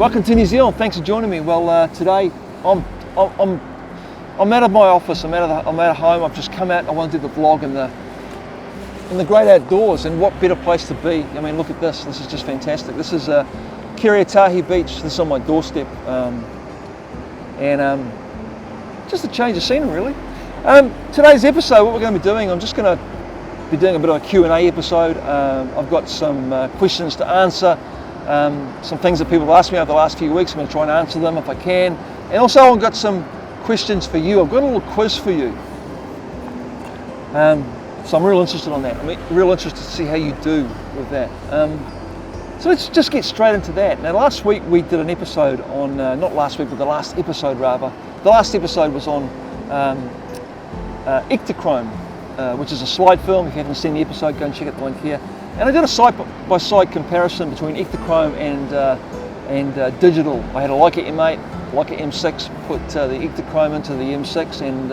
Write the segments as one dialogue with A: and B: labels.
A: Welcome to New Zealand. Thanks for joining me. Well, today I'm out of my office. I'm out of home. I've just come out. I want to do the vlog in the great outdoors, and what better place to be? I mean, look at this. This is just fantastic. This is Kiriatahi Beach. This is on my doorstep, and just a change of scenery, really. Today's episode, what we're going to be doing, I'm just going to be doing a bit of a Q&A episode. I've got some questions to answer. Some things that people have asked me over the last few weeks. I'm going to try and answer them if I can. And also I've got some questions for you. I've got a little quiz for you. So I'm real interested on that. I'm real interested to see how you do with that. So let's just get straight into that. Now last week we did an episode on, not last week, but the last episode rather. The last episode was on Ektachrome, which is a slide film. If you haven't seen the episode, go and check out the link here. And I did a side-by-side comparison between Ektachrome and digital. I had a Leica M8, Leica M6, put the Ektachrome into the M6 and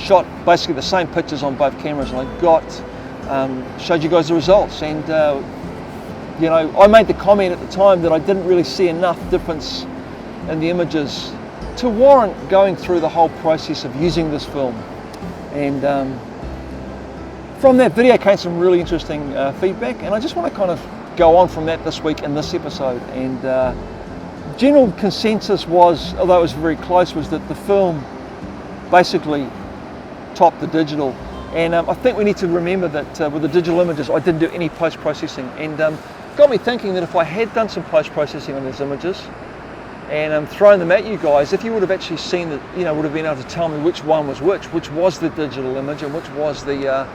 A: shot basically the same pictures on both cameras, and I showed you guys the results. And you know, I made the comment at the time that I didn't really see enough difference in the images to warrant going through the whole process of using this film. And from that video came some really interesting feedback, and I just want to kind of go on from that this week in this episode. And general consensus was, although it was very close, was that the film basically topped the digital. And I think we need to remember that with the digital images, I didn't do any post-processing, and got me thinking that if I had done some post-processing on these images and thrown them at you guys, if you would have actually seen that, you know, would have been able to tell me which one was which was the digital image and which was the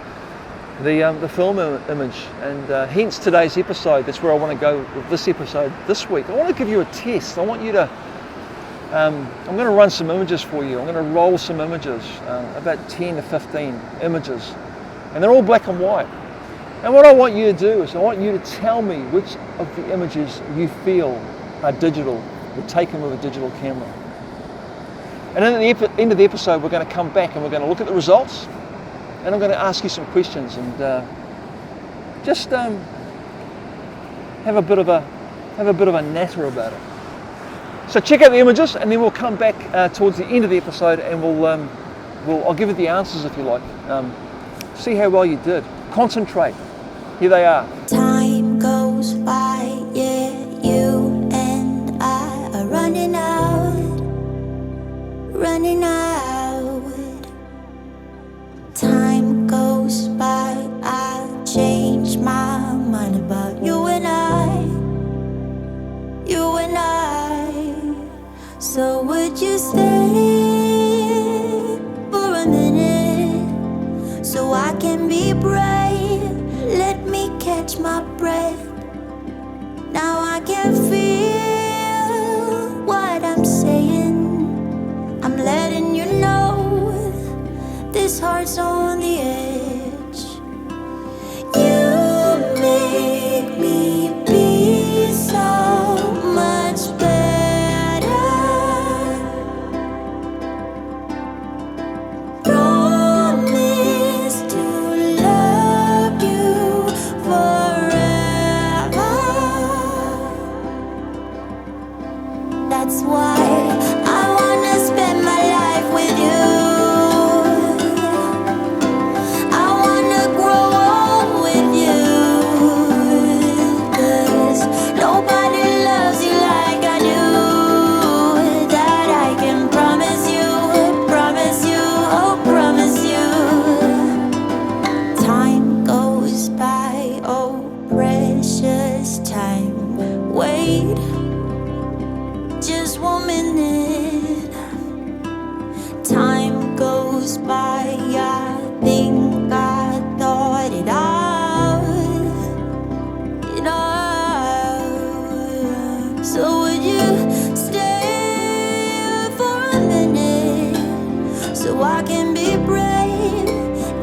A: film image. And hence today's episode. That's where I want to go with this episode this week. I want to give you a test. I want you to, I'm going to run some images for you. I'm going to roll some images, about 10 to 15 images, and they're all black and white. And what I want you to do is I want you to tell me which of the images you feel are digital, were taken with a digital camera. And then at the end of the episode, we're going to come back and we're going to look at the results, and I'm going to ask you some questions and just have a bit of a natter about it. So check out the images, and then we'll come back towards the end of the episode, and I'll give you the answers if you like. See how well you did. Concentrate. Here they are.
B: Time goes by, yeah, you and I are running out. Time goes by, I change my mind about you and I. So would you stay for a minute so I can be brave? Let me catch my breath. Now I can feel what I'm saying. I'm letting you know this heart's on the edge. You make me be so much better. Promise to love you forever. That's why I wanna spend my life with you. Just 1 minute. Time goes by, I think I thought it out. So would you stay for a minute so I can be brave?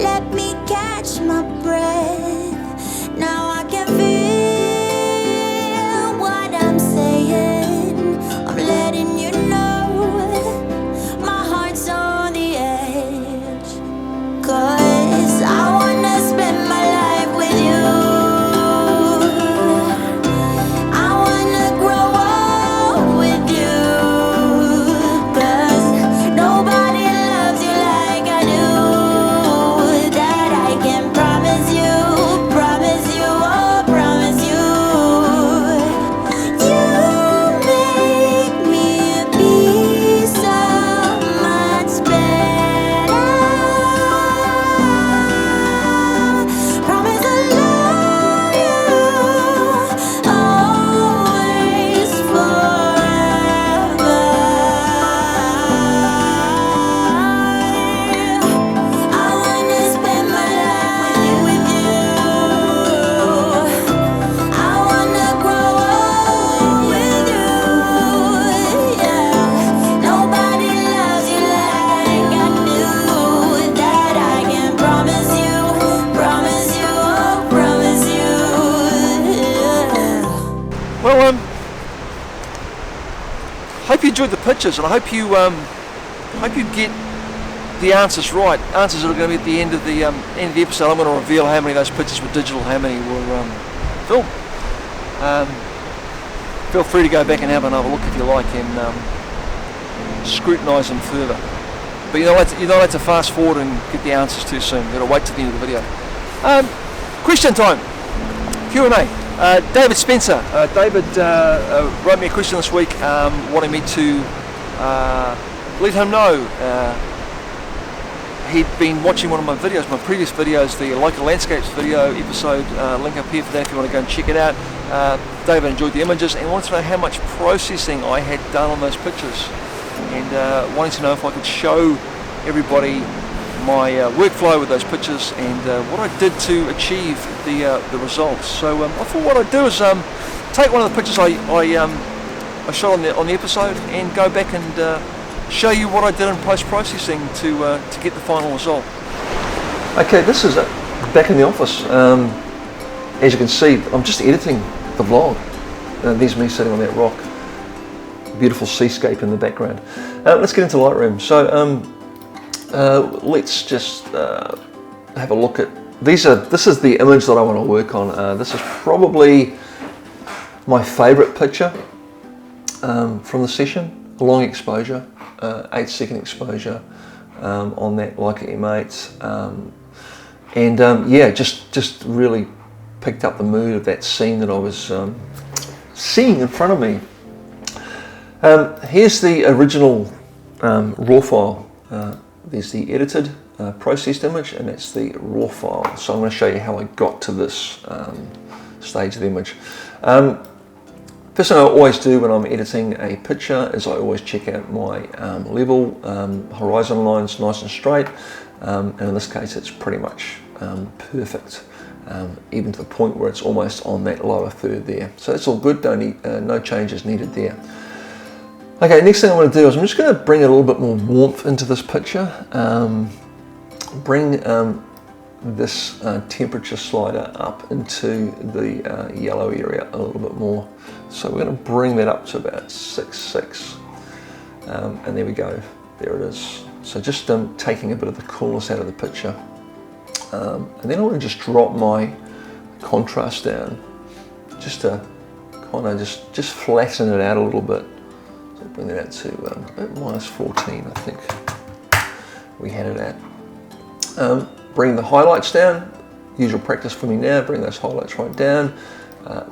B: Let me catch my breath. Now I can feel with
A: hope you enjoyed the pictures, and I hope you get the answers right. Answers that are going to be at the end of the episode. I'm going to reveal how many of those pictures were digital, how many were film. Feel free to go back and have another look if you like, and scrutinise them further. But you're not allowed to fast forward and get the answers too soon. You've got to wait till the end of the video. Question time. Q&A. David Spencer. David wrote me a question this week, wanting me to let him know he'd been watching one of my videos, my previous videos, the Local Landscapes video episode, link up here for that if you want to go and check it out. David enjoyed the images and wanted to know how much processing I had done on those pictures, and wanting to know if I could show everybody my workflow with those pictures and what I did to achieve the results. So I thought what I'd do is take one of the pictures I shot on the episode and go back and show you what I did in post-processing to get the final result. Okay, this is it, back in the office. As you can see, I'm just editing the vlog. There's me sitting on that rock. Beautiful seascape in the background. Let's get into Lightroom. So let's just have a look at this is the image that I want to work on. This is probably my favorite picture from the session. Long exposure, 8-second exposure on that Leica M8, and yeah, just really picked up the mood of that scene that I was seeing in front of me. Here's the original raw file. There's the edited processed image, and that's the raw file. So I'm going to show you how I got to this stage of the image. First thing I always do when I'm editing a picture is I always check out my level, horizon lines nice and straight, and in this case it's pretty much perfect, even to the point where it's almost on that lower third there. So that's all good, no changes needed there. Okay, next thing I want to do is I'm just going to bring a little bit more warmth into this picture, bring this temperature slider up into the yellow area a little bit more. So we're going to bring that up to about 6.6, and there we go, there it is. So just taking a bit of the coolness out of the picture, and then I want to just drop my contrast down, just to kind of just flatten it out a little bit. So I'll bring that out to about -14, I think we had it at. Bring the highlights down, usual practice for me now, bring those highlights right down,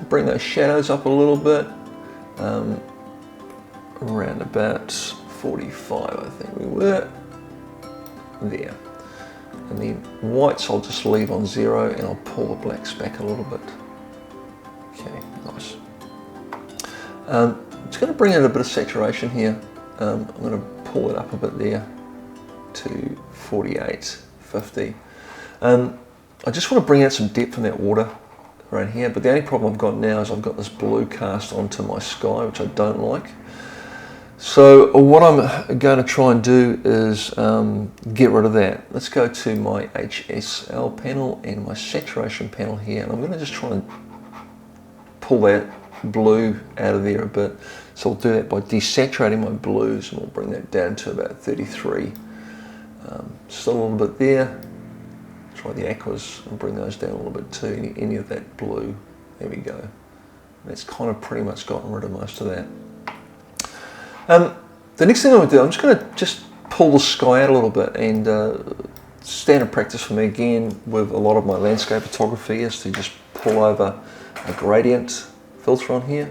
A: bring those shadows up a little bit, around about 45 I think we were, there. And then whites I'll just leave on 0 and I'll pull the blacks back a little bit. Okay, nice. I'm just going to bring in a bit of saturation here. I'm going to pull it up a bit there to 48, 50. I just want to bring out some depth in that water right here, but the only problem I've got now is I've got this blue cast onto my sky, which I don't like. So what I'm going to try and do is get rid of that. Let's go to my HSL panel and my saturation panel here, and I'm going to just try and pull that blue out of there a bit. So I'll do that by desaturating my blues, and we'll bring that down to about 33. Still a little bit there. Try the aquas and bring those down a little bit too, any of that blue. There we go. That's kind of pretty much gotten rid of most of that. The next thing I'm going to do, I'm just going to pull the sky out a little bit, and standard practice for me again with a lot of my landscape photography is to just pull over a gradient filter on here.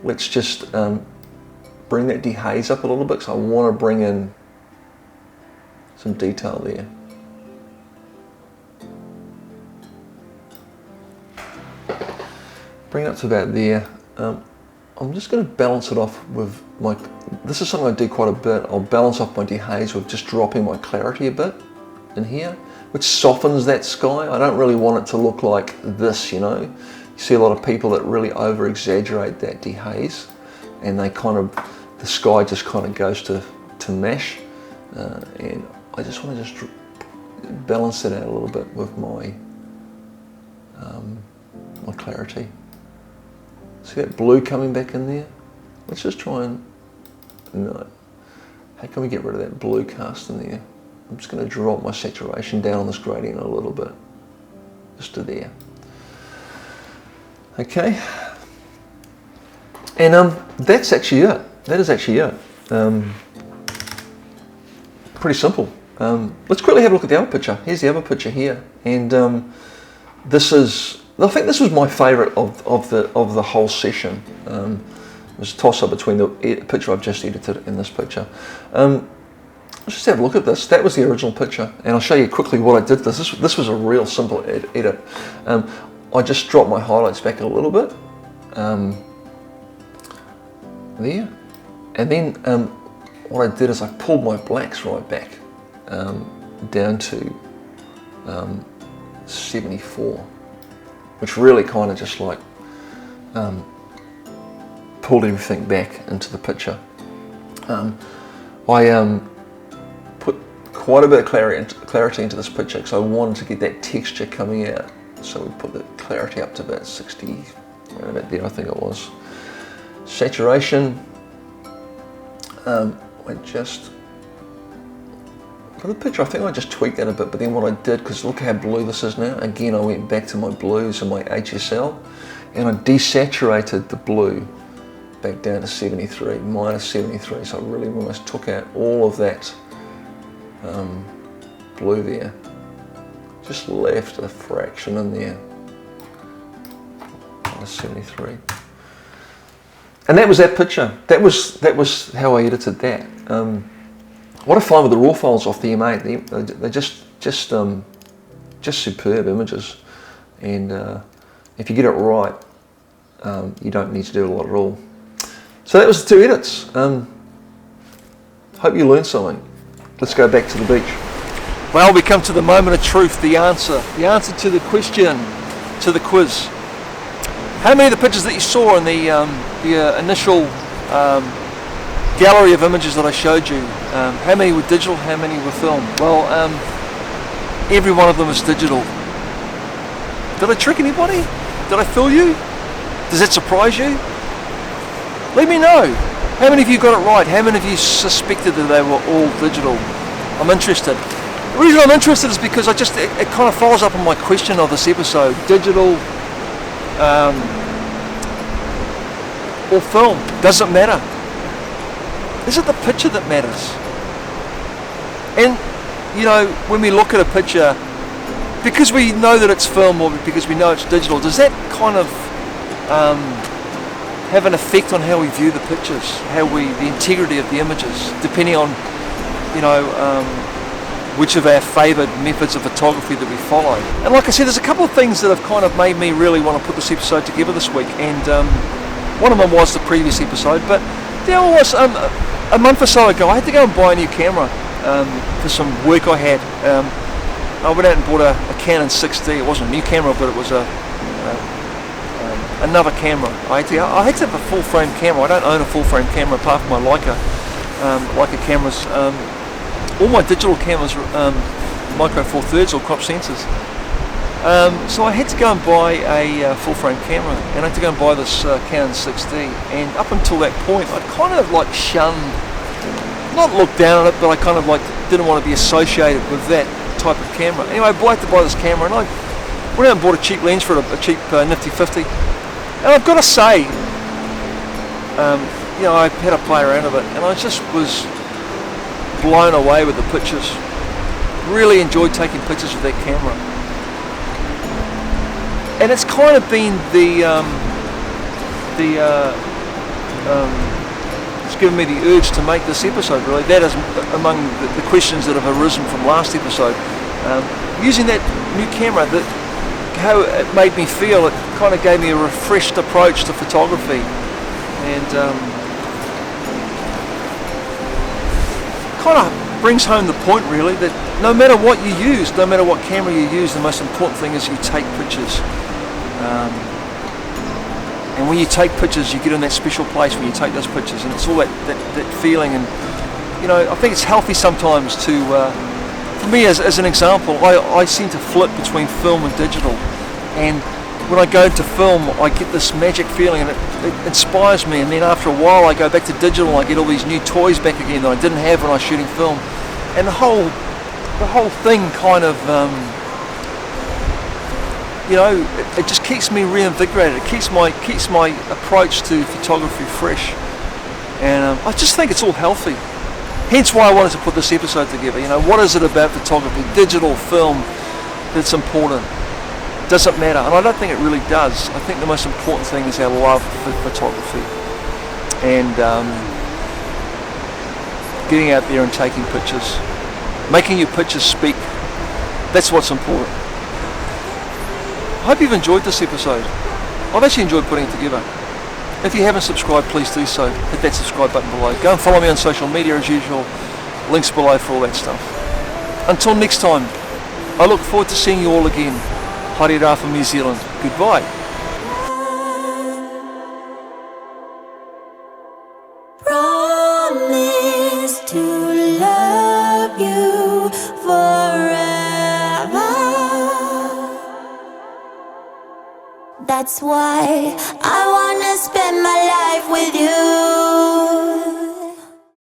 A: Let's just bring that dehaze up a little bit, because I want to bring in some detail there. Bring it up to about there. I'm just going to balance it off with my, this is something I do quite a bit, I'll balance off my dehaze with just dropping my clarity a bit in here, which softens that sky. I don't really want it to look like this, you know. You see a lot of people that really over exaggerate that dehaze, and they kind of, the sky just kind of goes to mesh, and I just want to balance it out a little bit with my my clarity. See that blue coming back in there? Let's just try and, no. How can we get rid of that blue cast in there? I'm just going to drop my saturation down on this gradient a little bit, just to there. Okay, and that's actually it. That is actually it. Pretty simple. Let's quickly have a look at the other picture. Here's the other picture here, and this is, I think this was my favourite of the whole session. It was a toss up between the picture I've just edited and this picture. Let's just have a look at this. That was the original picture, and I'll show you quickly what I did. This was a real simple edit. I just dropped my highlights back a little bit, there, and then what I did is I pulled my blacks right back down to 74, which really kind of just like pulled everything back into the picture. I put quite a bit of clarity into this picture because I wanted to get that texture coming out. So we put the clarity up to about 60, around about there I think it was. Saturation, I just, for the picture I think I just tweaked that a bit, but then what I did, because look how blue this is now, again I went back to my blues and my HSL, and I desaturated the blue back down to 73, minus 73, so I really almost took out all of that blue there. Just left a fraction in there, minus 73. And that was that picture. That was how I edited that. What I find with the raw files off the M8, they're just superb images, and if you get it right, you don't need to do a lot at all. So that was the 2 edits. Hope you learned something. Let's go back to the beach. Well, we come to the moment of truth, the answer to the question, to the quiz. How many of the pictures that you saw in the initial gallery of images that I showed you, how many were digital, how many were film? Well, every one of them is digital. Did I trick anybody? Did I fool you? Does that surprise you? Let me know. How many of you got it right? How many of you suspected that they were all digital? I'm interested. The reason I'm interested is because it kind of follows up on my question of this episode. Digital or film, does it matter? Is it the picture that matters? And you know, when we look at a picture, because we know that it's film or because we know it's digital, does that kind of have an effect on how we view the pictures, the integrity of the images, depending on, you know, which of our favoured methods of photography that we follow. And like I said, there's a couple of things that have kind of made me really want to put this episode together this week, and one of them was the previous episode, but the other was a month or so ago I had to go and buy a new camera for some work I had. I went out and bought a Canon 6D. It wasn't a new camera, but it was another camera. I had to have a full frame camera. I don't own a full frame camera apart from my Leica cameras. All my digital cameras are micro four thirds or crop sensors. So I had to go and buy a full frame camera, and I had to go and buy this Canon 6D. And up until that point, I'd kind of like shunned, not looked down on it, but I kind of like didn't want to be associated with that type of camera. Anyway, I had to buy this camera, and I went out and bought a cheap lens for a cheap nifty 50. And I've got to say, you know, I had a play around with it, and I just was blown away with the pictures. Really enjoyed taking pictures with that camera. And it's kind of been it's given me the urge to make this episode, really. That is among the questions that have arisen from last episode. Using that new camera, how it made me feel, it kind of gave me a refreshed approach to photography, and kind of brings home the point, really, that no matter what you use, no matter what camera you use, the most important thing is you take pictures. And when you take pictures, you get in that special place when you take those pictures, and it's all that feeling. And you know, I think it's healthy sometimes to, for me as an example, I seem to flip between film and digital, and when I go to film, I get this magic feeling and it inspires me, and then after a while I go back to digital and I get all these new toys back again that I didn't have when I was shooting film, and the whole thing kind of it just keeps me reinvigorated. It keeps my approach to photography fresh, and I just think it's all healthy. Hence why I wanted to put this episode together. What is it about photography, digital, film, that's important? Does it matter? And I don't think it really does. I think the most important thing is our love for photography and getting out there and taking pictures, making your pictures speak. That's what's important. I hope you've enjoyed this episode. I've actually enjoyed putting it together. If you haven't subscribed, please do so. Hit that subscribe button below. Go and follow me on social media as usual. Links below for all that stuff. Until next time, I look forward to seeing you all again. Haere rā from New Zealand. Goodbye.
B: Promise to love you forever. That's why I wanna spend my life with you.